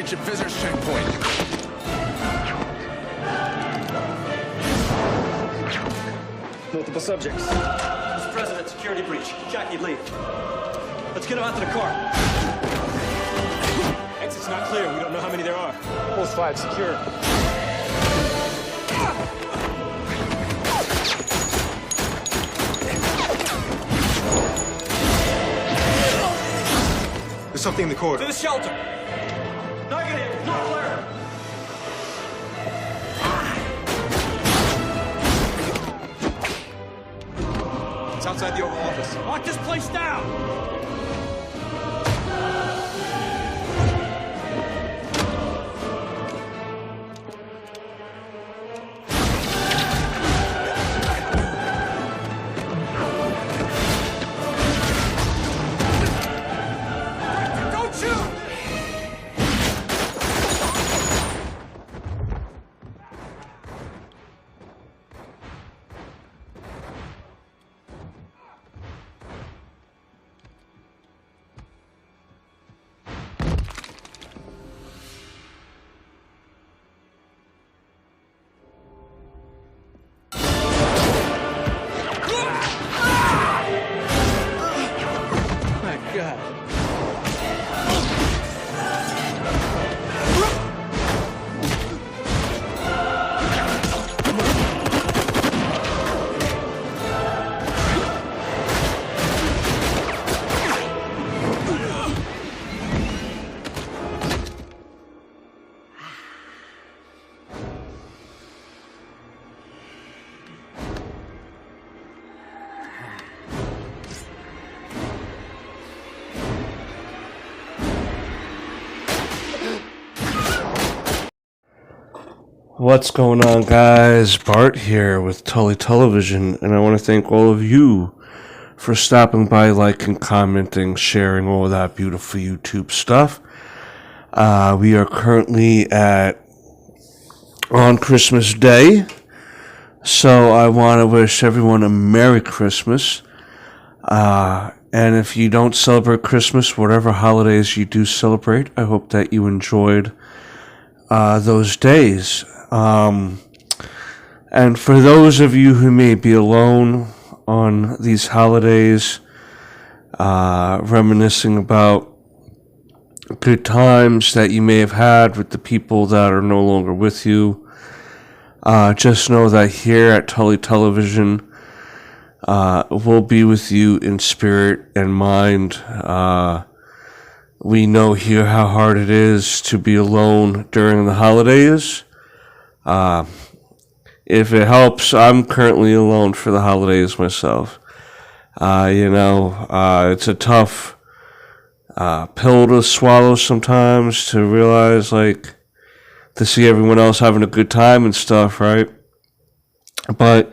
flagship visitors checkpoint. Multiple subjects. Mr. President, security breach. Jackie, leave. Let's get him out to the car. Exit's not clear. We don't know how many there are. Both flags secure. There's something in the corridor. To the shelter. Negative. Not clear. It's outside the Oval Office. Lock this place down. What's going on, guys? Bart here with Tully Television, and I want to thank all of you for stopping by, liking, commenting, sharing all that beautiful YouTube stuff. We are currently on Christmas Day, so I want to wish everyone a Merry Christmas. And if you don't celebrate Christmas, whatever holidays you do celebrate, I hope that you enjoyed those days. And for those of you who may be alone on these holidays, reminiscing about good times that you may have had with the people that are no longer with you, just know that here at Tully Television, we'll be with you in spirit and mind. We know here how hard it is to be alone during the holidays. If it helps, I'm currently alone for the holidays myself. It's a tough pill to swallow sometimes, to realize, to see everyone else having a good time and stuff, right? But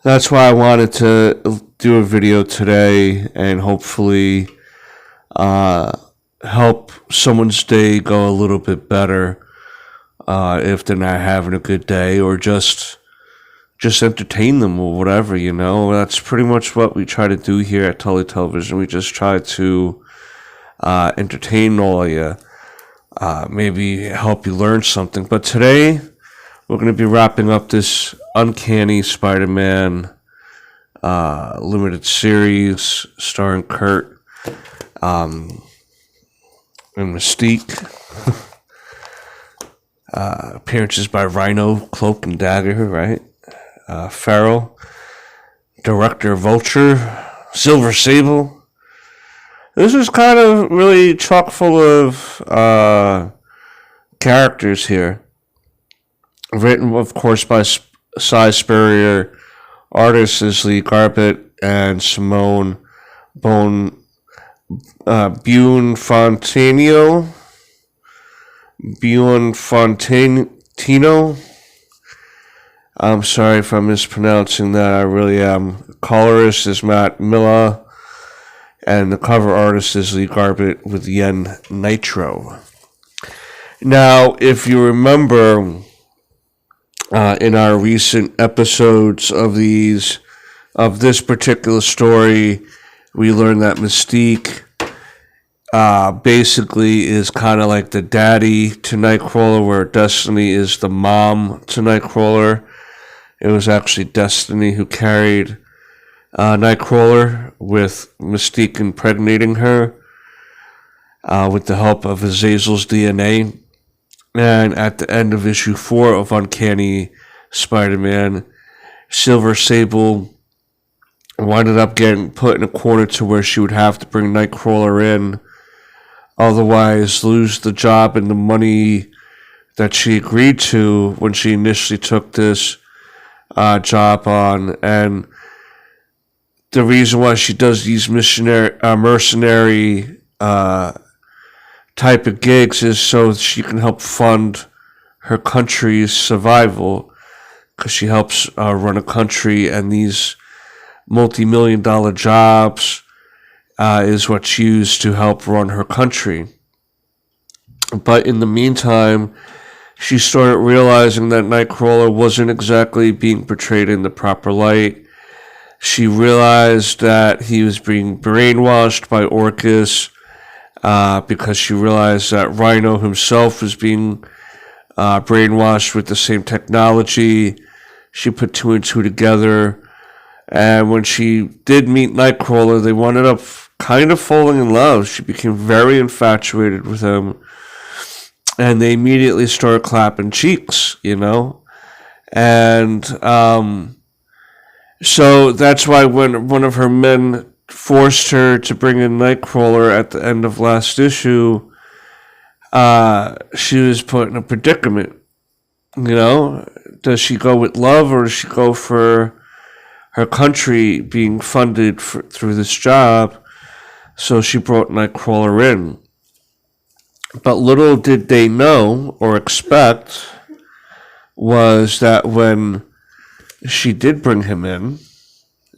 that's why I wanted to do a video today and hopefully help someone's day go a little bit better. If they're not having a good day, or just entertain them or whatever, That's pretty much what we try to do here at Tully Television. We just try to entertain all of you, maybe help you learn something. But today, we're going to be wrapping up this Uncanny Spiderman limited series starring Kurt and Mystique. Appearances by Rhino, Cloak and Dagger, right? Farrell, director Vulture, Silver Sable. This is kind of really chock full of characters here. Written, of course, by Cy Spurrier. Artists is Lee Garbett and Simone Buonfontino. Buonfontino. I'm sorry if I'm mispronouncing that. I really am. Colorist is Matt Miller, and the cover artist is Lee Garbett with Yen Nitro. Now, if you remember, in our recent episodes of this particular story, we learned that Mystique basically is kind of like the daddy to Nightcrawler, where Destiny is the mom to Nightcrawler. It was actually Destiny who carried Nightcrawler, with Mystique impregnating her with the help of Azazel's DNA. And at the end of issue 4 of Uncanny Spider-Man, Silver Sable winded up getting put in a corner to where she would have to bring Nightcrawler in, otherwise lose the job and the money that she agreed to when she initially took this job on. And the reason why she does these mercenary type of gigs is so she can help fund her country's survival, because she helps run a country, and these multi-million-dollar jobs is what's used to help run her country. But in the meantime, she started realizing that Nightcrawler wasn't exactly being portrayed in the proper light. She realized that he was being brainwashed by Orcus, because she realized that Rhino himself was being brainwashed with the same technology. She put 2 and 2 together, and when she did meet Nightcrawler, they wound up kind of falling in love. She became very infatuated with him, and they immediately started clapping cheeks, and so that's why when one of her men forced her to bring in Nightcrawler at the end of last issue, she was put in a predicament. Does she go with love, or does she go for her country being funded through this job? So she brought Nightcrawler in. But little did they know or expect was that when she did bring him in,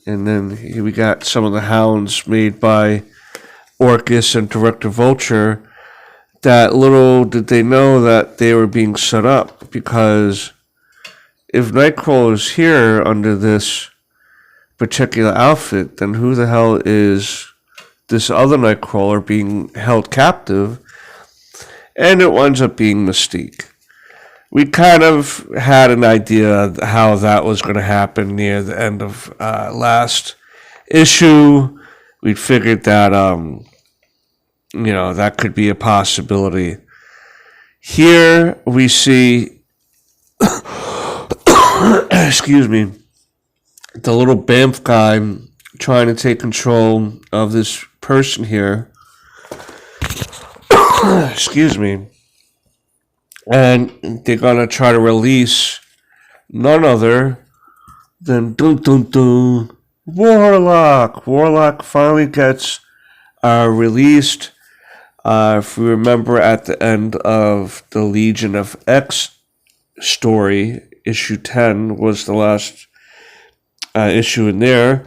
and then we got some of the hounds made by Orcus and Director Vulture, that little did they know that they were being set up, because if Nightcrawler is here under this particular outfit, then who the hell is this other Nightcrawler being held captive? And it winds up being Mystique. We kind of had an idea how that was going to happen near the end of last issue. We figured that, that could be a possibility. Here we see, excuse me, the little Bamf guy trying to take control of this person here. Excuse me. And they're going to try to release none other than Warlock. Warlock finally gets released. If we remember, at the end of the Legion of X story, issue 10 was the last issue in there.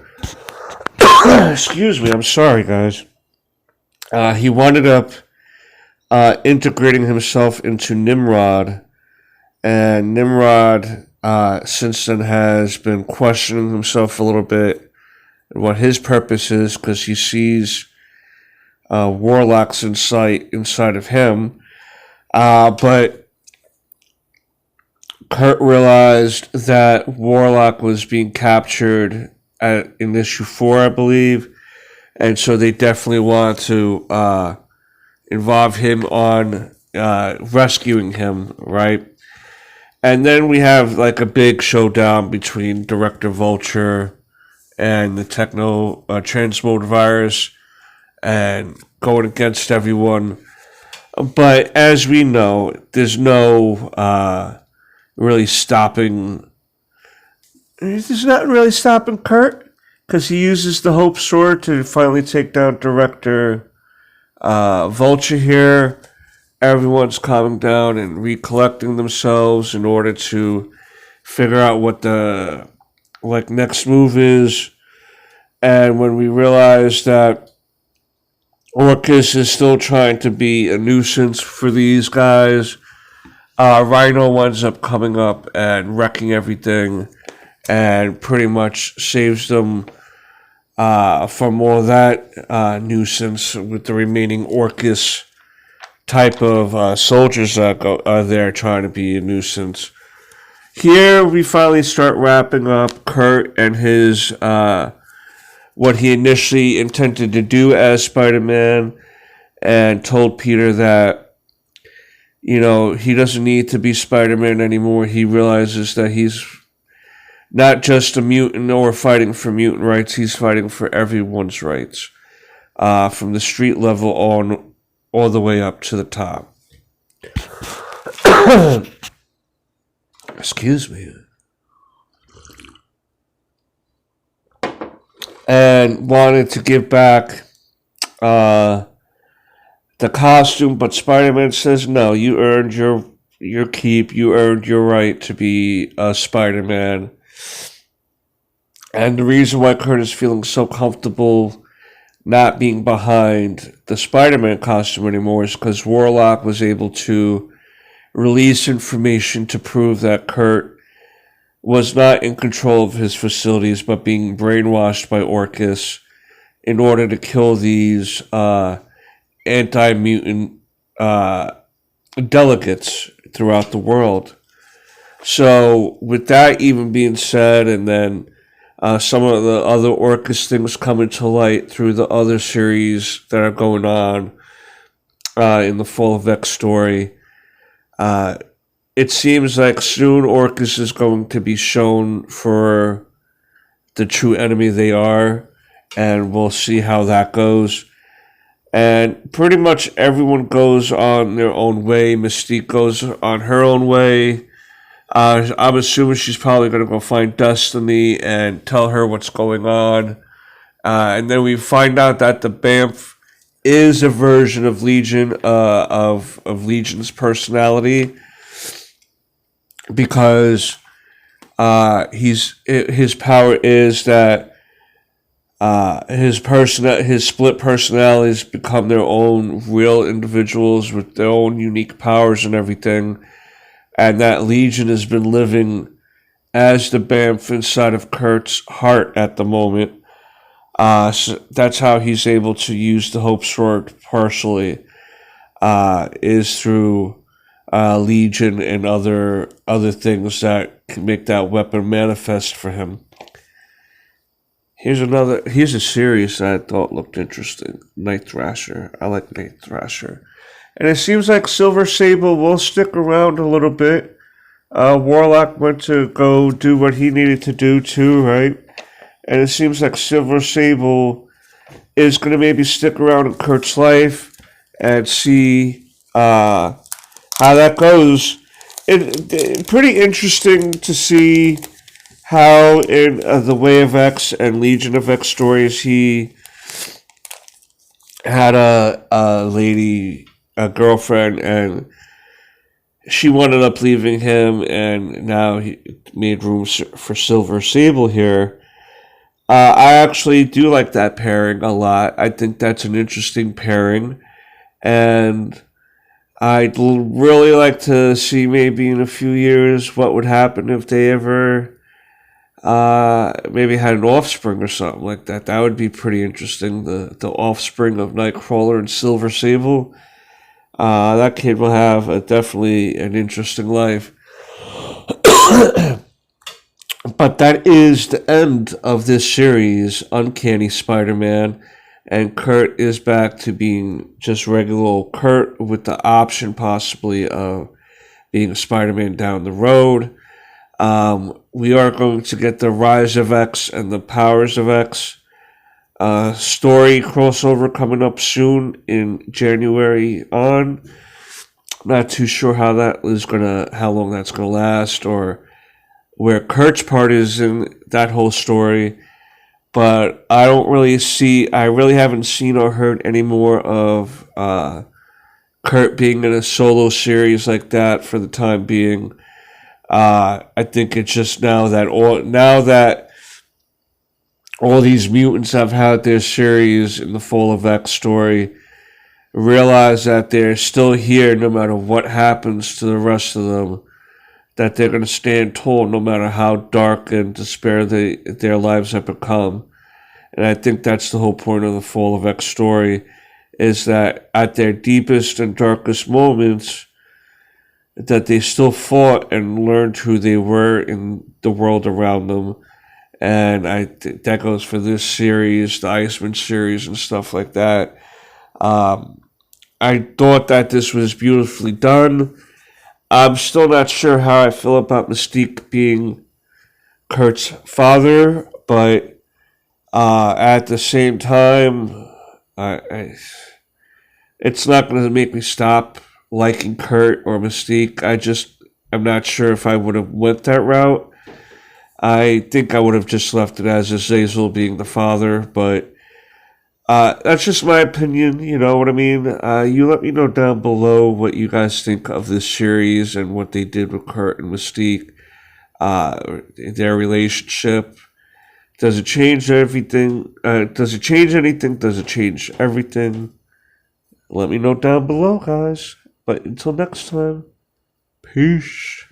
Excuse me, I'm sorry, guys. He wound up integrating himself into Nimrod, and Nimrod since then has been questioning himself a little bit and what his purpose is, because he sees Warlock's inside of him, but Kurt realized that Warlock was being captured in issue 4, I believe, and so they definitely want to involve him on rescuing him, right? And then we have like a big showdown between Director Vulture and the Techno Transmode Virus, and going against everyone. But as we know, there's no really stopping. There's not really stopping Kurt, because he uses the Hope Sword to finally take down Director Vulture here. Everyone's calming down and recollecting themselves in order to figure out what the next move is. And when we realize that Orcus is still trying to be a nuisance for these guys, Rhino winds up coming up and wrecking everything and pretty much saves them from all that nuisance with the remaining Orcus type of soldiers that are there trying to be a nuisance. Here we finally start wrapping up Kurt and his what he initially intended to do as Spider-Man, and told Peter that, you know, he doesn't need to be Spider-Man anymore. He realizes that he's not just a mutant or fighting for mutant rights, he's fighting for everyone's rights, from the street level on all the way up to the top. Excuse me. And wanted to give back the costume, but Spider-Man says, no, you earned your keep, you earned your right to be a Spider-Man. And the reason why Kurt is feeling so comfortable not being behind the Spider-Man costume anymore is because Warlock was able to release information to prove that Kurt was not in control of his facilities, but being brainwashed by Orcus in order to kill these anti-mutant delegates throughout the world. So with that even being said, and then some of the other Orcus things coming to light through the other series that are going on in the Fall of X story, it seems like soon Orcus is going to be shown for the true enemy they are, and we'll see how that goes. And pretty much everyone goes on their own way. Mystique goes on her own way. I'm assuming she's probably going to go find Destiny and tell her what's going on. And then we find out that the BAMF is a version of Legion, of Legion's personality, because his power is that his split personalities become their own real individuals with their own unique powers and everything, and that Legion has been living as the BAMF inside of Kurt's heart at the moment. So that's how he's able to use the Hope Sword partially, is through Legion and other things that can make that weapon manifest for him. Here's a series that I thought looked interesting. Night Thrasher. I like Night Thrasher. And it seems like Silver Sable will stick around a little bit. Warlock went to go do what he needed to do too, right? And it seems like Silver Sable is going to maybe stick around in Kurt's life and see how that goes. It pretty interesting to see how in the Way of X and Legion of X stories he had a girlfriend, and she ended up leaving him, and now he made room for Silver Sable here. I actually do like that pairing a lot. I think that's an interesting pairing, and I'd really like to see maybe in a few years what would happen if they ever maybe had an offspring or something like that. That would be pretty interesting. The offspring of Nightcrawler and Silver Sable. That kid will have definitely an interesting life. But that is the end of this series, Uncanny Spider-Man, and Kurt is back to being just regular old Kurt with the option possibly of being a Spider-Man down the road. We are going to get the Rise of X and the Powers of X story crossover coming up soon in January on. I'm not too sure how long that's gonna last, or where Kurt's part is in that whole story, but I really haven't seen or heard any more of Kurt being in a solo series like that for the time being. I think it's just now that all these mutants have had their series in the Fall of X story, realize that they're still here no matter what happens to the rest of them, that they're going to stand tall no matter how dark and despair their lives have become. And I think that's the whole point of the Fall of X story, is that at their deepest and darkest moments, that they still fought and learned who they were in the world around them. And I think that goes for this series, the Iceman series, and stuff like that. I thought that this was beautifully done. I'm still not sure how I feel about Mystique being Kurt's father, but at the same time, it's not going to make me stop liking Kurt or Mystique. I'm not sure if I would have went that route. I think I would have just left it as Azazel being the father, but that's just my opinion, you know what I mean? You let me know down below what you guys think of this series and what they did with Kurt and Mystique, their relationship. Does it change everything? Does it change anything? Does it change everything? Let me know down below, guys. But until next time, peace.